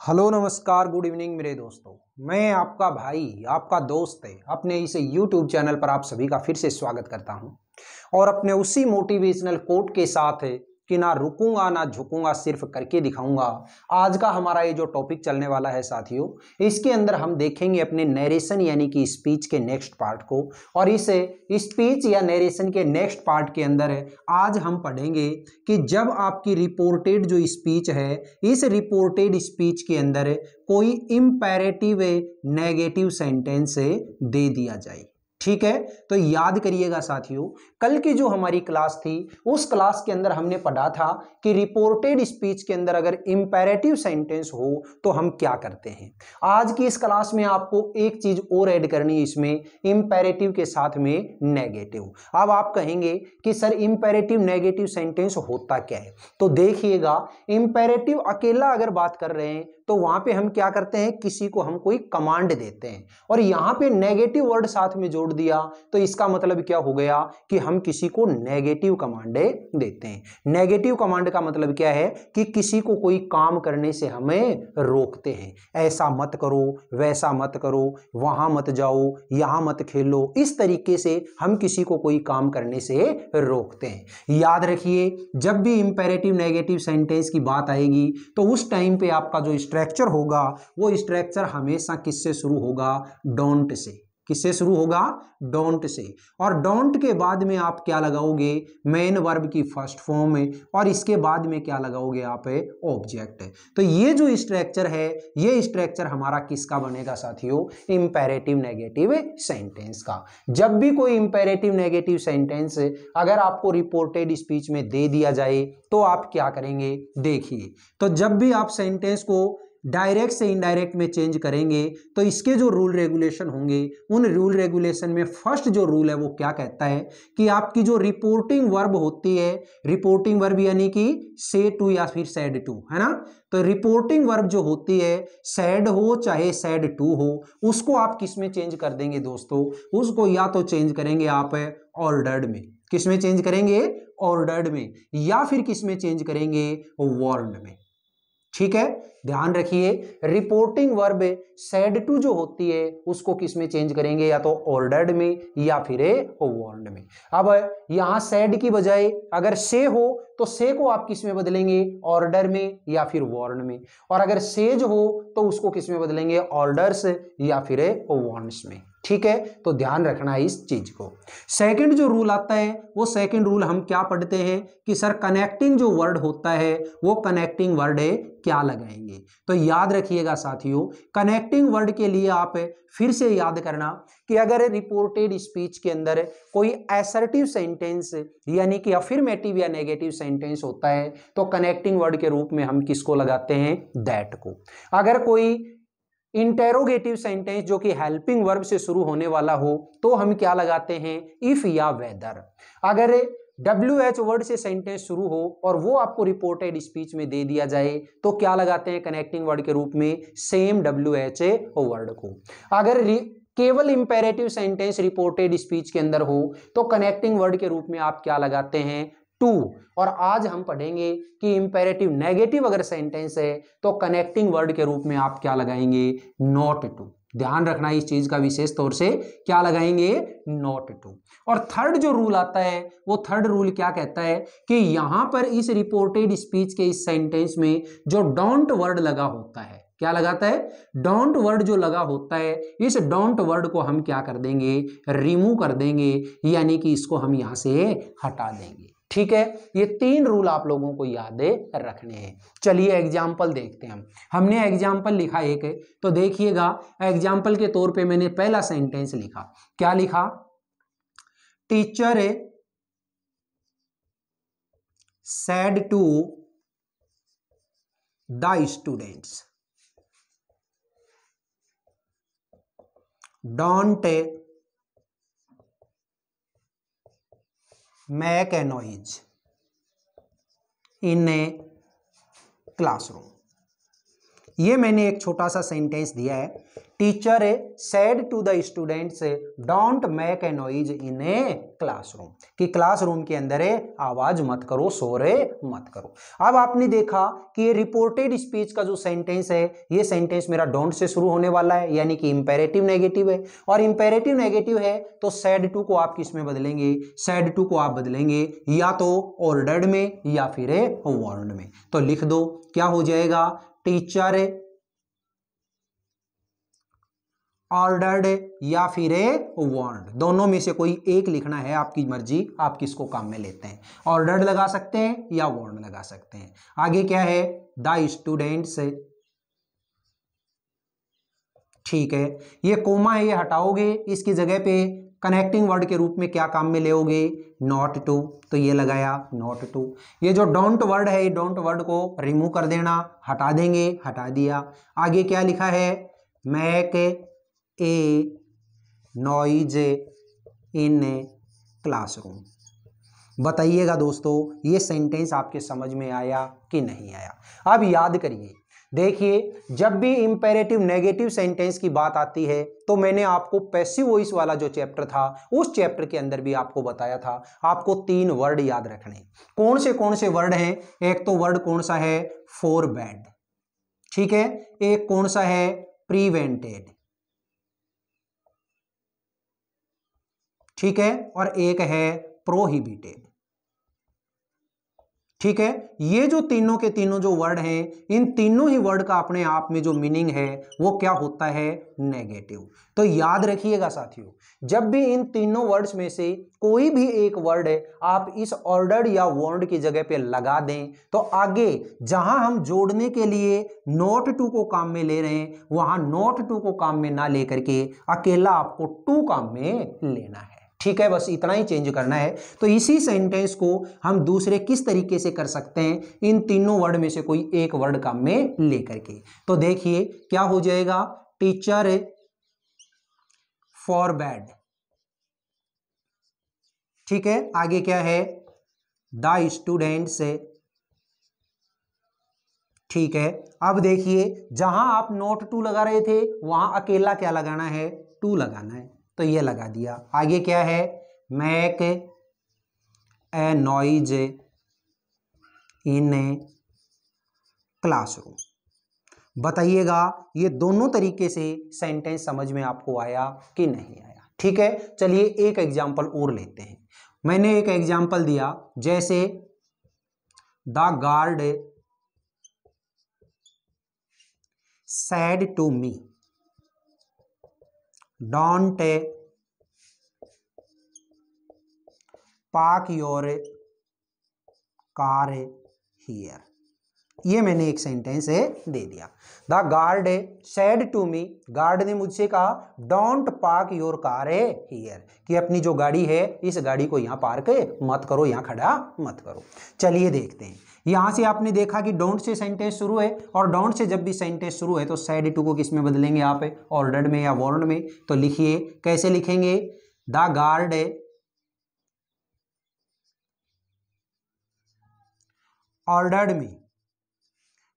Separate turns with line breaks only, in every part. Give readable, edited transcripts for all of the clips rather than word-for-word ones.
Hello नमस्कार good evening मेरे दोस्तों। मैं आपका भाई आपका दोस्त है अपने इस YouTube चैनल पर आप सभी का फिर से स्वागत करता हूं और अपने उसी मोटिवेशनल कोट के साथ है कि ना रुकूंगा ना झुकूंगा सिर्फ करके दिखाऊंगा। आज का हमारा ये जो टॉपिक चलने वाला है साथियों, इसके अंदर हम देखेंगे अपने नरेशन यानी कि स्पीच के नेक्स्ट पार्ट को। और इस स्पीच या नरेशन के नेक्स्ट पार्ट के अंदर आज हम पढ़ेंगे कि जब आपकी रिपोर्टेड जो स्पीच है, इस रिपोर्टेड स्पीच के अंदर कोई इंपेरेटिव नेगेटिव सेंटेंस दे दिया जाए। ठीक है, तो याद करिएगा साथियों, कल की जो हमारी क्लास थी उस क्लास के अंदर हमने पढ़ा था कि रिपोर्टेड स्पीच के अंदर अगर इंपेरेटिव सेंटेंस हो तो हम क्या करते हैं। आज की इस क्लास में आपको एक चीज और ऐड करनी है इसमें, इंपेरेटिव के साथ में नेगेटिव। अब आप कहेंगे कि सर इंपेरेटिव नेगेटिव सेंटेंस होता क्या है, तो देखिएगा, इंपेरेटिव अकेला अगर बात कर रहे हैं तो वहां पे हम क्या करते हैं, किसी को हम कोई कमांड देते हैं और यहां पे नेगेटिव वर्ड साथ में जोड़ दिया तो इसका मतलब क्या हो गया कि हम किसी को नेगेटिव कमांड देते हैं। नेगेटिव कमांड का मतलब क्या है कि किसी को कोई काम करने से हमें रोकते हैं, ऐसा मत करो, वैसा मत करो, वहां मत जाओ, यहां मत खेलो, इस तरीके से हम किसी को कोई काम करने से रोकते हैं। याद रखिए, जब भी इंपेरेटिव नेगेटिव सेंटेंस की बात आएगी तो उस टाइम पे आपका जो स्ट्रक्चर होगा वो स्ट्रक्चर हमेशा किससे शुरू होगा, डोंट से। किससे शुरू होगा, डोंट से। और डोंट के बाद में आप क्या लगाओगे, मेन वर्ब की फर्स्ट फॉर्म में, और इसके बाद में क्या लगाओगे आप, ऑब्जेक्ट। तो ये जो स्ट्रक्चर है, ये स्ट्रक्चर हमारा किसका बनेगा साथियों, इंपेरेटिव नेगेटिव सेंटेंस का। जब भी कोई इंपेरेटिव नेगेटिव सेंटेंस अगर आपको रिपोर्टेड स्पीच में दे दिया जाए तो आप क्या करेंगे, देखिए। तो जब भी आप सेंटेंस को डायरेक्ट से इनडायरेक्ट में चेंज करेंगे तो इसके जो रूल रेगुलेशन होंगे, उन रूल रेगुलेशन में फर्स्ट जो रूल है वो क्या कहता है कि आपकी जो रिपोर्टिंग वर्ब होती है, रिपोर्टिंग वर्ब यानी कि से टू या फिर सैड टू, है ना। तो रिपोर्टिंग वर्ब जो होती है, सैड हो चाहे सैड टू हो, उसको आप किस में चेंज कर देंगे दोस्तों, उसको या तो चेंज करेंगे आप ऑर्डर्ड में। किस में चेंज करेंगे, ऑर्डर्ड में, या फिर किस में चेंज करेंगे, वर्ड में। ठीक है, ध्यान रखिए, रिपोर्टिंग वर्ब सैड टू जो होती है उसको किस में चेंज करेंगे, या तो ऑर्डर्ड में या फिर वर्ड में। अब यहां सैड की बजाय अगर से हो तो से को आप किस में बदलेंगे, ऑर्डर में या फिर वर्ड में। और अगर सेज हो तो उसको किस में बदलेंगे, ऑर्डर्स या फिर वर्ड्स में। ठीक है, तो ध्यान रखना है इस चीज को। सेकंड जो रूल आता है वो सेकंड रूल हम क्या पढ़ते हैं कि सर कनेक्टिंग जो वर्ड होता है वो कनेक्टिंग वर्ड क्या लगाएंगे। तो याद रखिएगा साथियों, कनेक्टिंग वर्ड के लिए आप फिर से याद करना कि अगर रिपोर्टेड स्पीच के अंदर कोई असर्टिव सेंटेंस यानी कि अफर्मेटिव या नेगेटिव सेंटेंस होता है तो कनेक्टिंग वर्ड के रूप में हम किसको लगाते हैं, दैट को। अगर कोई इंटेरोगेटिव सेंटेंस जो कि हेल्पिंग वर्ब से शुरू होने वाला हो तो हम क्या लगाते हैं, इफ या वेदर। अगर WH वर्ड से सेंटेंस शुरू हो और वो आपको रिपोर्टेड स्पीच में दे दिया जाए तो क्या लगाते हैं कनेक्टिंग वर्ड के रूप में, सेम WH वर्ड को। अगर केवल इंपेरेटिव सेंटेंस रिपोर्टेड स्पीच के अंदर हो तो कनेक्टिंग वर्ड के रूप में आप क्या लगाते हैं, टू। और आज हम पढ़ेंगे कि इंपेरेटिव नेगेटिव अगर सेंटेंस है तो कनेक्टिंग वर्ड के रूप में आप क्या लगाएंगे, नॉट टू। ध्यान रखना इस चीज का विशेष तौर से, क्या लगाएंगे, नॉट टू। और थर्ड जो रूल आता है वो थर्ड रूल क्या कहता है कि यहां पर इस रिपोर्टेड स्पीच के इस सेंटेंस में जो डोंट वर्ड लगा होता है, क्या लगाता है, डोंट वर्ड जो लगा होता है, इस डोंट वर्ड को हम क्या कर देंगे, रिमूव कर देंगे, यानी कि इसको हम यहां से हटा देंगे। ठीक है, ये तीन रूल आप लोगों को याद रखने हैं। चलिए एग्जाम्पल देखते हैं। हमने एग्जाम्पल लिखा एक, तो देखिएगा एग्जाम्पल के तौर पे मैंने पहला सेंटेंस लिखा, क्या लिखा, teacher said to the students don't make a noise in a classroom। ये मैंने एक छोटा सा सेंटेंस दिया है, teacher said to the students don't make a noise in a classroom, कि क्लासरूम के अंदर आवाज मत करो, शोर मत करो। अब आपने देखा कि ये रिपोर्टेड स्पीच का जो सेंटेंस है, ये सेंटेंस मेरा डोंट से शुरू होने वाला है, यानी कि इंपेरेटिव नेगेटिव है, और इंपेरेटिव नेगेटिव है तो सेड टू को आप किस में बदलेंगे, सेड टू को आप बदलेंगे या तो ऑर्डर्ड में या फिर वार्न्ड में। तो लिख दो, क्या हो जाएगा, टीचर ऑर्डर्ड या फिर वार्न्ड, दोनों में से कोई एक लिखना है, आपकी मर्जी, आप किसको काम में लेते हैं, ऑर्डर्ड लगा सकते हैं या वार्न्ड लगा सकते हैं। आगे क्या है, द स्टूडेंट्स, ठीक है, ये कोमा है, ये हटाओगे, इसकी जगह पे कनेक्टिंग वर्ड के रूप में क्या काम में लेओगे, नॉट टू, तो ये लगाया नॉट टू। ये जो डोंट वर्ड है, डोंट वर्ड को रिमूव कर देना, हटा देंगे, हटा दिया। आगे क्या लिखा है, make a noise in a classroom. बताइएगा दोस्तों, ये सेंटेंस आपके समझ में आया कि नहीं आया। अब याद करिए, देखिए, जब भी इंपेरेटिव नेगेटिव सेंटेंस की बात आती है तो मैंने आपको पैसिव वॉइस वाला जो चैप्टर था, उस चैप्टर के अंदर भी आपको बताया था, आपको 3 वर्ड याद रखने। कौन से वर्ड हैं, एक तो वर्ड कौन सा है, फॉर बैड, ठीक है, एक कौन सा है, प्रिवेंटेड, ठीक है, और एक है प्रोहिबिटेड, ठीक है। ये जो तीनों के तीनों जो वर्ड हैं, इन तीनों ही वर्ड का अपने आप में जो मीनिंग है वो क्या होता है, नेगेटिव। तो याद रखिएगा साथियों, जब भी इन तीनों वर्ड्स में से कोई भी एक वर्ड आप इस ऑर्डर्ड या वार्न्ड की जगह पे लगा दें, तो आगे जहां हम जोड़ने के लिए नॉट टू को काम में ले रहे हैं, वहां नॉट टू को काम में ना लेकर के अकेला आपको टू काम में लेना है, ठीक है, बस इतना ही चेंज करना है। तो इसी सेंटेंस को हम दूसरे किस तरीके से कर सकते हैं, इन तीनों वर्ड में से कोई एक वर्ड काम में लेकर के। तो देखिए क्या हो जाएगा, टीचर फॉर बैड, ठीक है, आगे क्या है, द स्टूडेंट्स, ठीक है। अब देखिए, जहां आप नॉट टू लगा रहे थे वहां अकेला क्या लगाना है, टू लगाना है, तो ये लगा दिया। आगे क्या है, make a noise in a classroom. बताइएगा, ये दोनों तरीके से सेंटेंस समझ में आपको आया कि नहीं आया, ठीक है। चलिए एक एग्जांपल और लेते हैं। मैंने एक एग्जांपल दिया, जैसे the guard said to me don't park your car here। ये मैंने एक सेंटेंस दे दिया। The guard said to me, guard ने मुझसे कहा don't park your car here, कि अपनी जो गाड़ी है इस गाड़ी को यहाँ पार्क मत करो, यहाँ खड़ा मत करो। चलिए देखते हैं, यहां से आपने देखा कि डोंट से सेंटेंस शुरू है, और डोंट से जब भी सेंटेंस शुरू है तो सेड टू को किस में बदलेंगे आप, ऑर्डर्ड में या वार्न्ड में। तो लिखिए, कैसे लिखेंगे, the guard ordered me,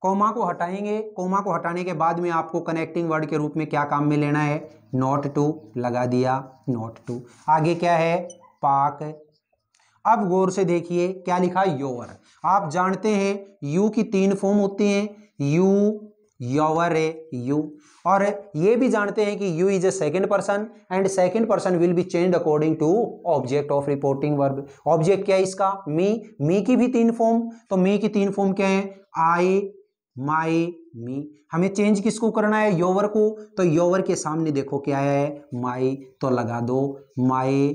comma को हटाएंगे, कोमा को हटाने के बाद में आपको कनेक्टिंग वर्ड के रूप में क्या काम में लेना है, नॉट टू, लगा दिया नॉट टू। आगे क्या है, पार्क। अब गौर से देखिए क्या लिखा, योर। आप जानते हैं यू की 3 फॉर्म होती हैं, यू, योवर, यू, और ये भी जानते हैं कि you is a second person and second person will be changed according to object of reporting verb. Object क्या है इसका, मी की भी 3 फॉर्म, तो मी की 3 फॉर्म क्या है, आई, माई, मी। हमें चेंज किसको करना है, योवर को, तो योवर के सामने देखो क्या है, माई, तो लगा दो माई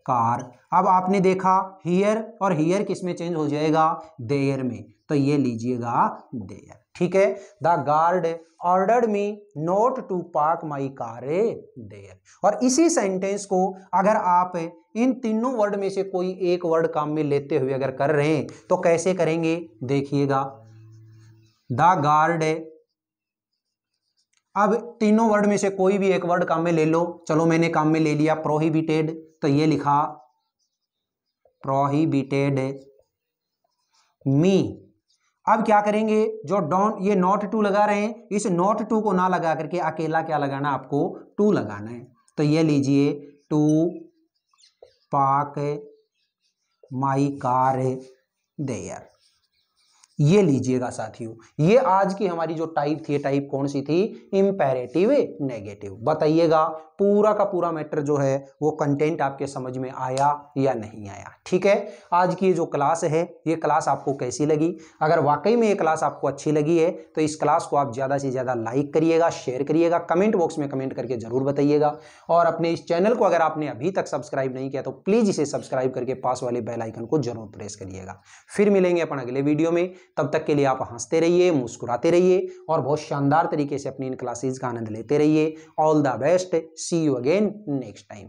कार। अब आपने देखा हियर, और हियर किस में चेंज हो जाएगा, देयर में, तो ये लीजिएगा देयर, ठीक है। The guard ordered me not to park my car there. और इसी सेंटेंस को अगर आप इन तीनों वर्ड में से कोई एक वर्ड काम में लेते हुए अगर कर रहे हैं तो कैसे करेंगे, देखिएगा, द गार्ड, अब तीनों वर्ड में से कोई भी एक वर्ड काम में ले लो, चलो मैंने काम में ले लिया प्रोहिबिटेड, तो ये लिखा प्रोहिबिटेड मी, अब क्या करेंगे, जो डॉन ये नॉट टू लगा रहे हैं, इस नॉट टू को ना लगा करके अकेला क्या लगाना, आपको टू लगाना है। तो ये लीजिए, to park my car there, ये लीजिएगा साथियों। ये आज की हमारी जो टाइप थी, टाइप कौन सी थी, इंपेरेटिव नेगेटिव। बताइएगा पूरा का पूरा मैटर जो है वो कंटेंट आपके समझ में आया या नहीं आया। ठीक है, आज की ये जो क्लास है, ये क्लास आपको कैसी लगी? अगर वाकई में ये क्लास आपको अच्छी लगी है तो इस क्लास को आप ज़्यादा से ज़्यादा लाइक करिएगा, शेयर करिएगा, कमेंट बॉक्स में कमेंट करके जरूर बताइएगा। और अपने इस चैनल को अगर आपने अभी तक सब्सक्राइब नहीं किया तो प्लीज़ इसे सब्सक्राइब करके पास वाले बेल आइकन को जरूर प्रेस करिएगा। फिर मिलेंगे अपन अगले वीडियो में, तब तक के लिए आप हंसते रहिए, मुस्कुराते रहिए और बहुत शानदार तरीके से अपनी इन क्लासेस का आनंद लेते रहिए। All the best, see you again next time.